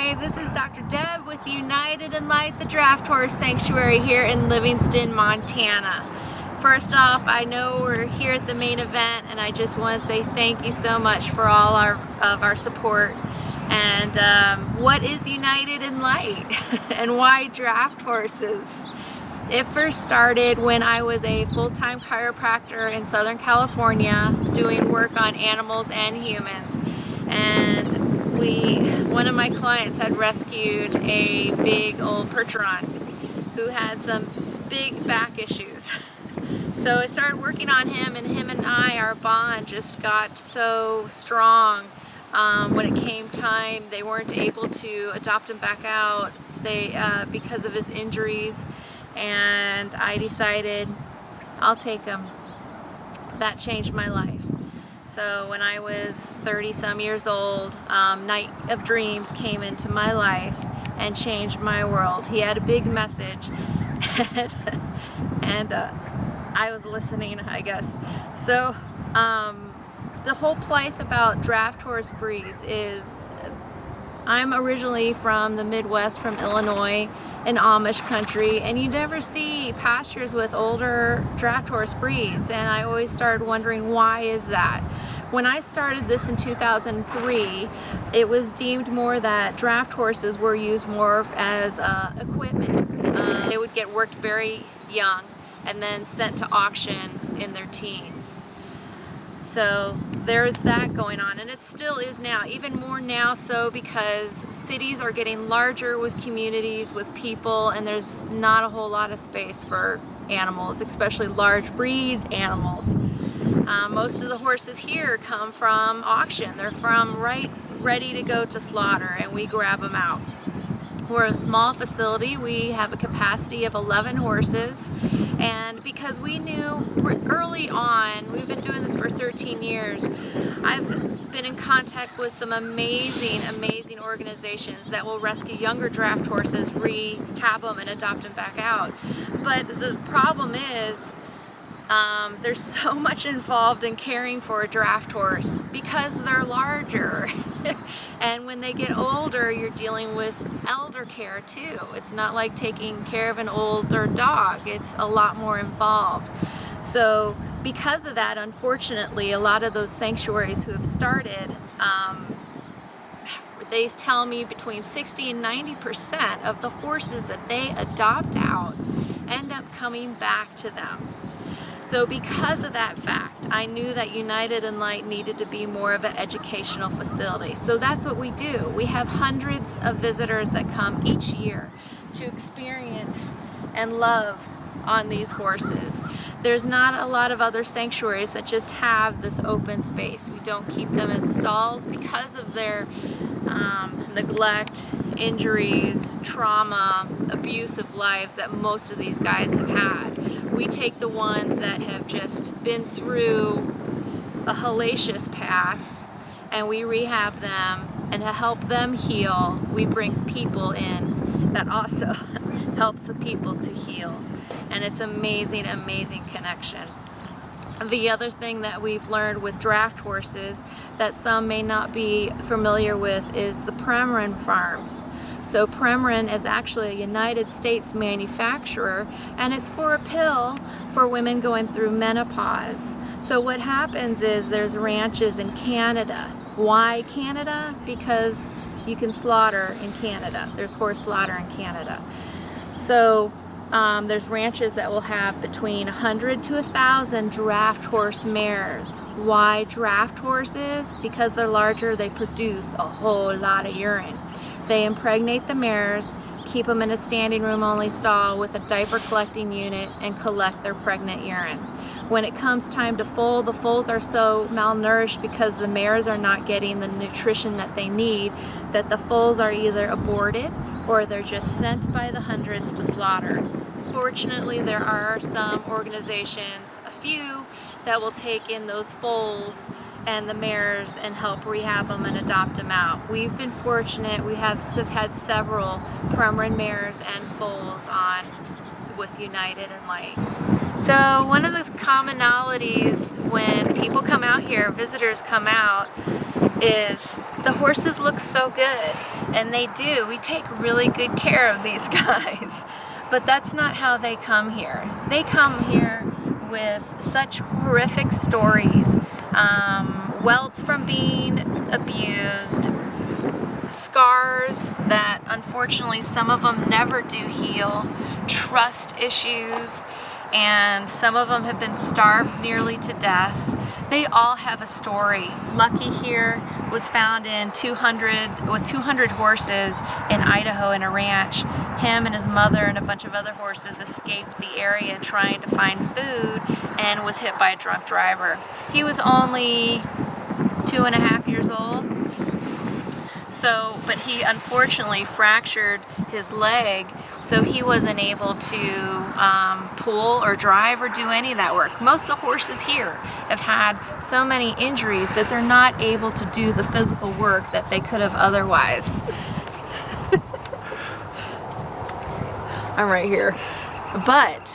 Hi, this is Dr. Deb with United and Light, the Draft Horse Sanctuary here in Livingston, Montana. First off, I know we're here at the main event, and I just want to say thank you so much for all of our support. And what is United and Light and why draft horses? It first started when I was a full-time chiropractor in Southern California doing work on animals and humans. And one of my clients had rescued a big old Premarin who had some big back issues. So I started working on him, and him and our bond just got so strong. When it came time, they weren't able to adopt him back out because of his injuries, and I decided I'll take him. That changed my life. So when I was 30 some years old, Night of Dreams came into my life and changed my world. He had a big message and I was listening, I guess. So the whole Plight about draft horse breeds is, I'm originally from the Midwest, from Illinois, in Amish country, and you never see pastures with older draft horse breeds, and I always started wondering, why is that? When I started this in 2003, it was deemed more that draft horses were used more as equipment. They would get worked very young and then sent to auction in their teens. So there's that going on, and it still is now, even more now so, because cities are getting larger with communities, with people, and there's not a whole lot of space for animals, especially large breed animals. Most of the horses here come from auction. They're from ready to go to slaughter, and we grab them out. We're a small facility. We have a capacity of 11 horses, and because we knew early on, we've been doing this for 13 years, I've been in contact with some amazing organizations that will rescue younger draft horses, rehab them, and adopt them back out. But the problem is, there's so much involved in caring for a draft horse because they're larger. And when they get older, you're dealing with elder care too. It's not like taking care of an older dog. It's a lot more involved. So because of that, unfortunately, a lot of those sanctuaries who have started, they tell me between 60 and 90% of the horses that they adopt out end up coming back to them. So because of that fact, I knew that United and Light needed to be more of an educational facility. So that's what we do. We have hundreds of visitors that come each year to experience and love on these horses. There's not a lot of other sanctuaries that just have this open space. We don't keep them in stalls because of their neglect, injuries, trauma, abusive lives that most of these guys have had. We take the ones that have just been through a hellacious past, and we rehab them, and to help them heal, we bring people in that also helps the people to heal. And it's amazing connection. The other thing that we've learned with draft horses that some may not be familiar with is the Premarin farms. So Premarin is actually a United States manufacturer, and it's for a pill for women going through menopause. So what happens is there's ranches in Canada. Why Canada? Because you can slaughter in Canada. There's horse slaughter in Canada. So there's ranches that will have between 100 to 1,000 draft horse mares. Why draft horses? Because they're larger, they produce a whole lot of urine. They impregnate the mares, keep them in a standing room only stall with a diaper collecting unit, and collect their pregnant urine. When it comes time to foal, the foals are so malnourished because the mares are not getting the nutrition that they need, that the foals are either aborted or they're just sent by the hundreds to slaughter. Fortunately, there are some organizations, a few, that will take in those foals and the mares and help rehab them and adopt them out. We've been fortunate. We have had several Premarin mares and foals on with United and Light. So one of the commonalities when people come out here, visitors come out, is the horses look so good, and they do. We take really good care of these guys. But that's not how they come here. They come here with such horrific stories. Welts from being abused, scars that unfortunately some of them never do heal, trust issues, and some of them have been starved nearly to death. They all have a story. Lucky here was found with 200 horses in Idaho in a ranch. Him and his mother and a bunch of other horses escaped the area trying to find food and was hit by a drunk driver. He was only 2.5 years old. But he unfortunately fractured his leg, so he wasn't able to pull or drive or do any of that work. Most of the horses here have had so many injuries that they're not able to do the physical work that they could have otherwise. I'm right here. But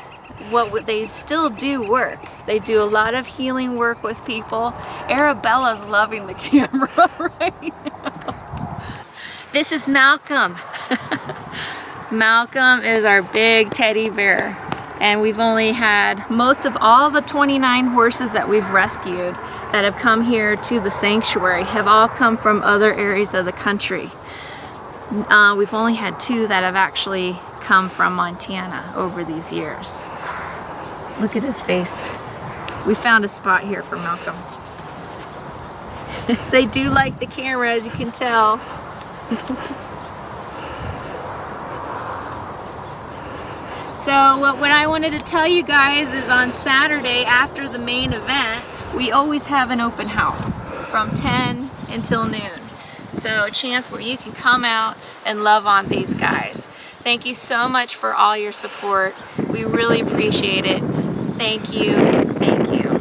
they still do work. They do a lot of healing work with people. Arabella's loving the camera right now. This is Malcolm. Malcolm is our big teddy bear, and we've only had most of all the 29 horses that we've rescued that have come here to the sanctuary have all come from other areas of the country. We've only had 2 that have actually come from Montana over these years. Look at his face. We found a spot here for Malcolm. They do like the camera, as you can tell. So what I wanted to tell you guys is on Saturday after the main event, we always have an open house from 10 until noon. So a chance where you can come out and love on these guys. Thank you so much for all your support. We really appreciate it. Thank you. Thank you.